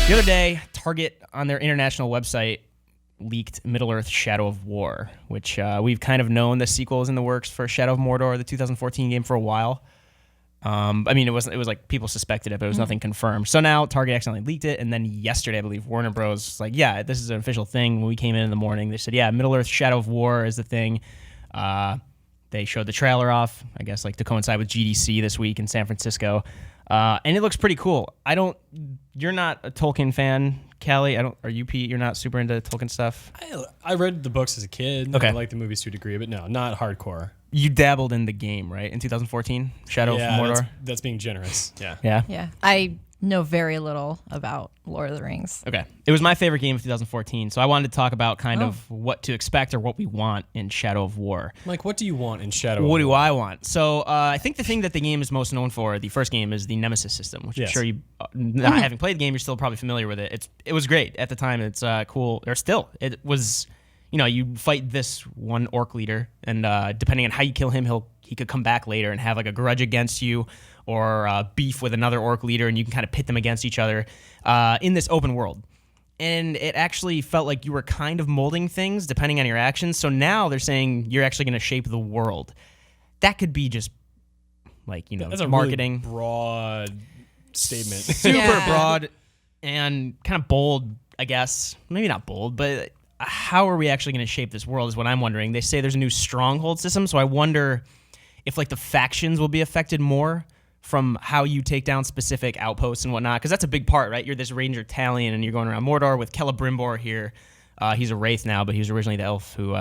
The other day, Target on their international website leaked Middle-earth Shadow of War, which we've kind of known the sequel is in the works for Shadow of Mordor, the 2014 game, for a while. I mean, it was like people suspected it, but it was nothing confirmed. So now Target accidentally leaked it, and then yesterday, I believe, Warner Bros. Was like, yeah, this is an official thing. When we came in the morning, they said, yeah, Middle-earth Shadow of War is the thing. They showed the trailer off, I guess, like to coincide with GDC this week in San Francisco. And it looks pretty cool. You're not a Tolkien fan, Callie. Are you, Pete? You're not super into Tolkien stuff? I read the books as a kid. Okay. I like the movies to a degree, but no, not hardcore. You dabbled in the game, right? In 2014? Shadow of Mordor? That's being generous. Yeah. Yeah? Yeah. I know very little about Lord of the Rings. Okay. It was my favorite game of 2014, so I wanted to talk about kind of what to expect or what we want in Shadow of War. Mike, what do you want in Shadow of War? What do I want? So I think the thing that the game is most known for, the first game, is the Nemesis system, which I'm sure you, not having played the game, you're still probably familiar with it. It was great at the time. It's cool. Or still, it was, you fight this one orc leader, and depending on how you kill him, he could come back later and have like a grudge against you, or beef with another orc leader, and you can kind of pit them against each other in this open world. And it actually felt like you were kind of molding things depending on your actions. So now they're saying you're actually going to shape the world. That could be just like, that's a marketing. Really broad statement. Super broad and kind of bold, I guess. Maybe not bold, but how are we actually going to shape this world is what I'm wondering. They say there's a new stronghold system, so I wonder if like the factions will be affected more from how you take down specific outposts and whatnot, because that's a big part, right? You're this Ranger Talion, and you're going around Mordor with Celebrimbor here. He's a Wraith now, but he was originally the elf who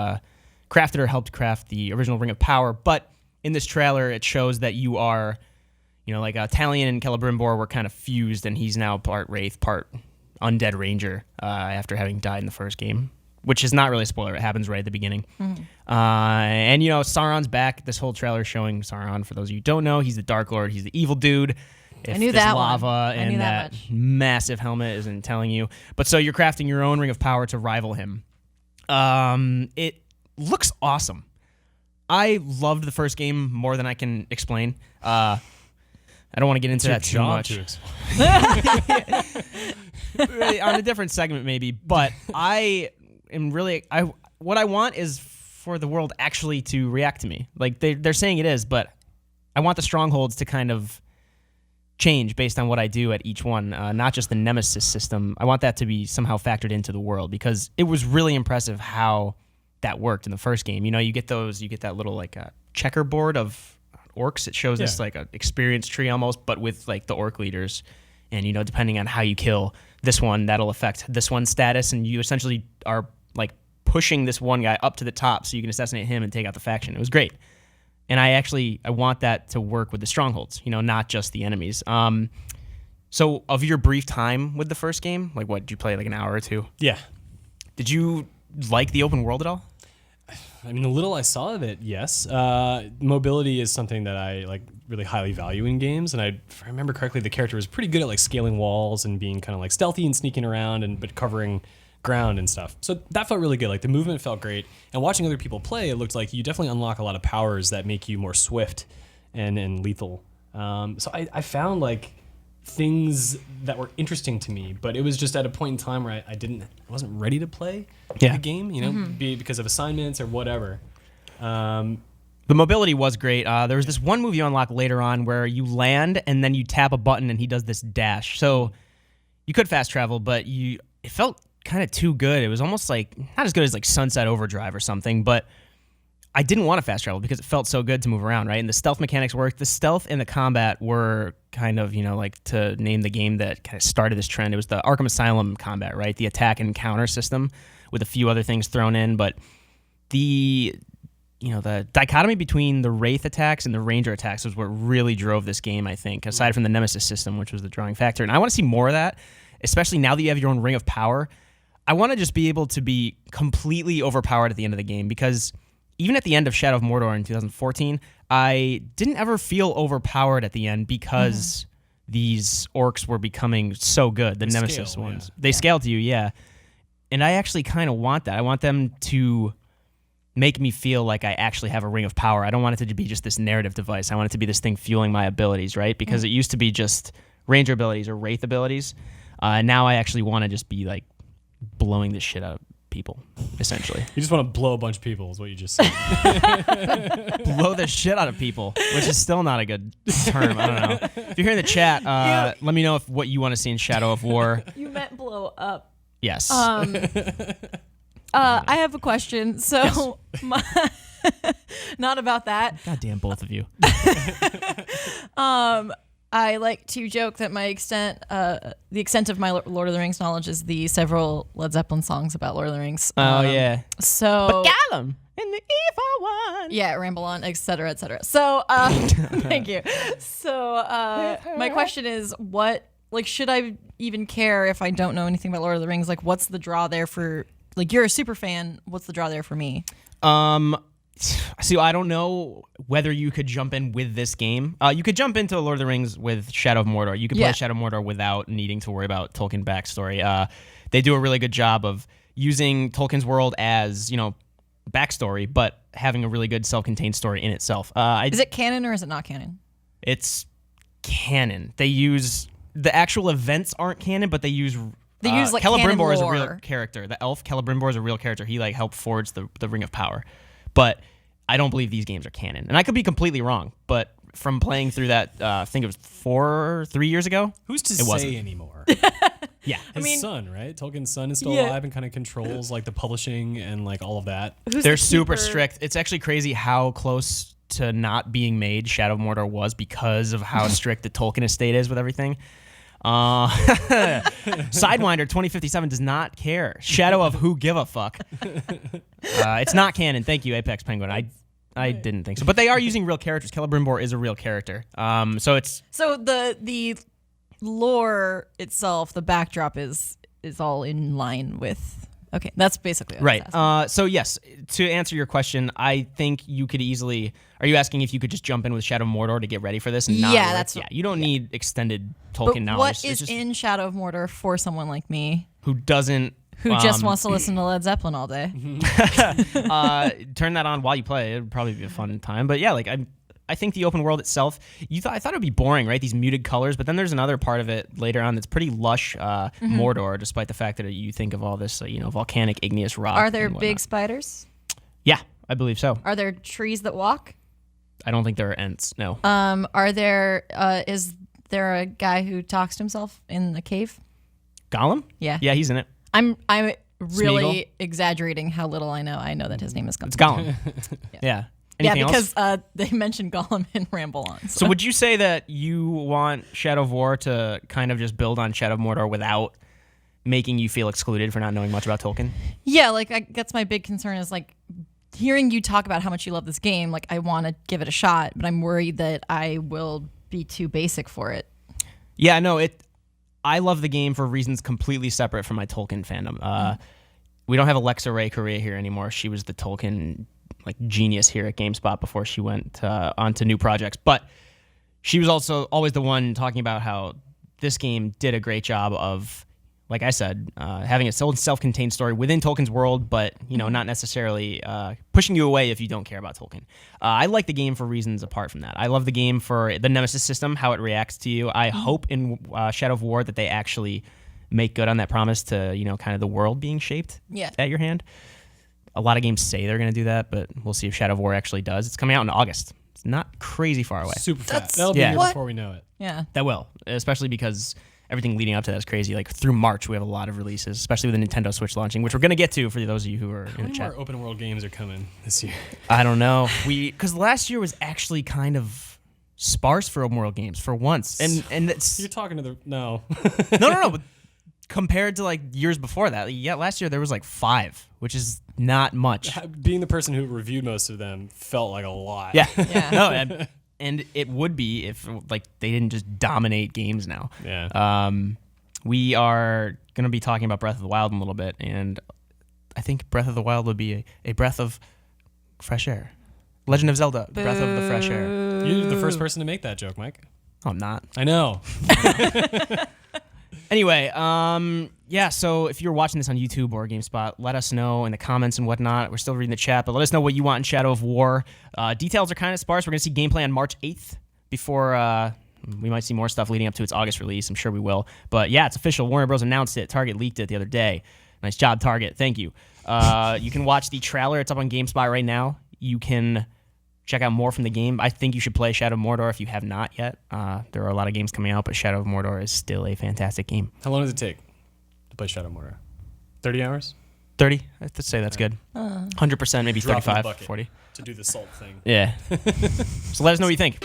crafted or helped craft the original Ring of Power. But in this trailer, it shows that you are, like Talion and Celebrimbor were kind of fused, and he's now part Wraith, part Undead Ranger after having died in the first game, which is not really a spoiler. It happens right at the beginning. Mm-hmm. And, Sauron's back. This whole trailer is showing Sauron. For those of you who don't know, he's the Dark Lord. He's the evil dude. I knew that lava one. and that massive helmet isn't telling you. But so you're crafting your own Ring of Power to rival him. It looks awesome. I loved the first game more than I can explain. I don't want to get into that too much. On a different segment maybe, but I am really what I want is for the world actually to react to me. Like they're saying it is, but I want the strongholds to kind of change based on what I do at each one, not just the Nemesis system. I want that to be somehow factored into the world, because it was really impressive how that worked in the first game. You get that little like checkerboard of orcs. It shows this like a experience tree almost, but with like the orc leaders. And, depending on how you kill this one, that'll affect this one's status. And you essentially are like pushing this one guy up to the top so you can assassinate him and take out the faction. It was great. And I want that to work with the strongholds, not just the enemies. So of your brief time with the first game, like what, did you play like an hour or two? Yeah. Did you like the open world at all? I mean, the little I saw of it, yes. Mobility is something that I like really highly value in games, and if I remember correctly, the character was pretty good at like scaling walls and being kind of like stealthy and sneaking around, but covering ground and stuff. So that felt really good. Like the movement felt great, and watching other people play, it looked like you definitely unlock a lot of powers that make you more swift and lethal. So I found like things that were interesting to me, but it was just at a point in time where I wasn't ready to play the game, be it because of assignments or whatever. The mobility was great. There was this one move you unlock later on where you land and then you tap a button and he does this dash. So you could fast travel, but it felt kind of too good. It was almost like not as good as like Sunset Overdrive or something, but I didn't want to fast travel because it felt so good to move around, right? And the stealth mechanics worked. The stealth and the combat were kind of, like to name the game that kind of started this trend. It was the Arkham Asylum combat, right? The attack and counter system with a few other things thrown in, but the dichotomy between the Wraith attacks and the Ranger attacks was what really drove this game, I think, aside from the Nemesis system, which was the drawing factor. And I want to see more of that, especially now that you have your own Ring of Power. I want to just be able to be completely overpowered at the end of the game, because even at the end of Shadow of Mordor in 2014, I didn't ever feel overpowered at the end because these orcs were becoming so good, the Nemesis ones. They scaled to you, yeah. And I actually kind of want that. I want them to make me feel like I actually have a Ring of Power. I don't want it to be just this narrative device. I want it to be this thing fueling my abilities, right? Because it used to be just Ranger abilities or Wraith abilities. Now I actually want to just be like blowing the shit out of people, essentially. You just want to blow a bunch of people, is what you just said. Blow the shit out of people, which is still not a good term. I don't know. If you're here in the chat, let me know what you want to see in Shadow of War. You meant blow up. Yes. I have a question. So, not about that. Goddamn, both of you. I like to joke that the extent of my Lord of the Rings knowledge is the several Led Zeppelin songs about Lord of the Rings. Oh yeah. So Gollum and the evil one. yeah, ramble on, etc., etc. So thank you. So my question is, should I even care if I don't know anything about Lord of the Rings? Like, what's the draw there for? Like, you're a super fan. What's the draw there for me? So I don't know whether you could jump in with this game. You could jump into Lord of the Rings with Shadow of Mordor. You could play Shadow of Mordor without needing to worry about Tolkien backstory. They do a really good job of using Tolkien's world as, backstory, but having a really good self-contained story in itself. Is it canon or is it not canon? It's canon. They use the actual events aren't canon, but they use like Celebrimbor is a canon real lore. character. The elf Celebrimbor is a real character. He helped forge the Ring of Power. But I don't believe these games are canon. And I could be completely wrong, but from playing through that, I think it was 3 years ago. Who's to It say wasn't. anymore? Yeah. His son, right? Tolkien's son is still Yeah. alive and kind of controls like the publishing and like all of that. Who's They're the super keeper? strict. It's actually crazy how close to not being made Shadow of Mordor was because of how strict the Tolkien estate is with everything. Sidewinder 2057 does not care. Shadow of who give a fuck. It's not canon. Thank you, Apex Penguin. I didn't think so, but they are using real characters. Celebrimbor is a real character. So the lore itself, the backdrop is all in line with. Okay, that's basically what I was asking. right. So yes, to answer your question, I think you could easily. Are you asking if you could just jump in with Shadow of Mordor to get ready for this? And not Yeah, worry? that's You don't need extended But Tolkien knowledge. what It's is just in Shadow of Mordor for someone like me who doesn't who just wants to listen to Led Zeppelin all day? turn that on while you play. It would probably be a fun time. But yeah, I think the open world itself, I thought it would be boring, right? These muted colors, but then there's another part of it later on that's pretty lush Mordor, despite the fact that you think of all this, volcanic igneous rock. Are there and big whatnot. spiders? Yeah, I believe so. Are there trees that walk? I don't think there are Ents. No. Is there a guy who talks to himself in the cave? Gollum? Yeah. Yeah, he's in it. I'm really Smeagol? exaggerating how little I know. I know that his name is Gollum. It's Gollum. Yeah. Anything else? because they mentioned Gollum in Ramble On. So would you say that you want Shadow of War to kind of just build on Shadow of Mordor without making you feel excluded for not knowing much about Tolkien? Yeah, that's my big concern is hearing you talk about how much you love this game. I want to give it a shot, but I'm worried that I will be too basic for it. Yeah, no, I love the game for reasons completely separate from my Tolkien fandom. We don't have Alexa Ray Correa here anymore. She was the Tolkien genius here at GameSpot before she went on to new projects. But she was also always the one talking about how this game did a great job of, like I said, having a self-contained story within Tolkien's world, but not necessarily pushing you away if you don't care about Tolkien. I like the game for reasons apart from that. I love the game for the Nemesis system, how it reacts to you. I hope in Shadow of War that they actually make good on that promise to kind of the world being shaped at your hand. A lot of games say they're going to do that, but we'll see if Shadow of War actually does. It's coming out in August. It's not crazy far away. Super fast. That's- That'll be Yeah. here What? before we know it. Yeah. That will, especially because everything leading up to that is crazy. Through March, we have a lot of releases, especially with the Nintendo Switch launching, which we're going to get to for those of you who are How in the many chat. more open world games are coming this year? I don't know. Because last year was actually kind of sparse for open world games for once, and it's You're talking to the no. no. But compared to years before that, last year there was 5, which is not much. Being the person who reviewed most of them felt like a lot. Yeah, Yeah. no, and it would be if they didn't just dominate games now. Yeah. We are going to be talking about Breath of the Wild in a little bit, and I think Breath of the Wild would be a breath of fresh air. Legend of Zelda, Breath of the Fresh Air. You're the first person to make that joke, Mike. Oh, I'm not. I know. Anyway, so if you're watching this on YouTube or GameSpot, let us know in the comments and whatnot. We're still reading the chat, but let us know what you want in Shadow of War. Details are kind of sparse. We're going to see gameplay on March 8th before We might see more stuff leading up to its August release. I'm sure we will. But yeah, it's official. Warner Bros. Announced it. Target leaked it the other day. Nice job, Target. Thank you. You can watch the trailer. It's up on GameSpot right now. You can check out more from the game. I think you should play Shadow of Mordor if you have not yet. There are a lot of games coming out, but Shadow of Mordor is still a fantastic game. How long does it take to play Shadow of Mordor? 30 hours? 30? I'd say that's good. 100%, maybe Drop in the 35, bucket 40. to do the salt thing. Yeah. So let us know what you think.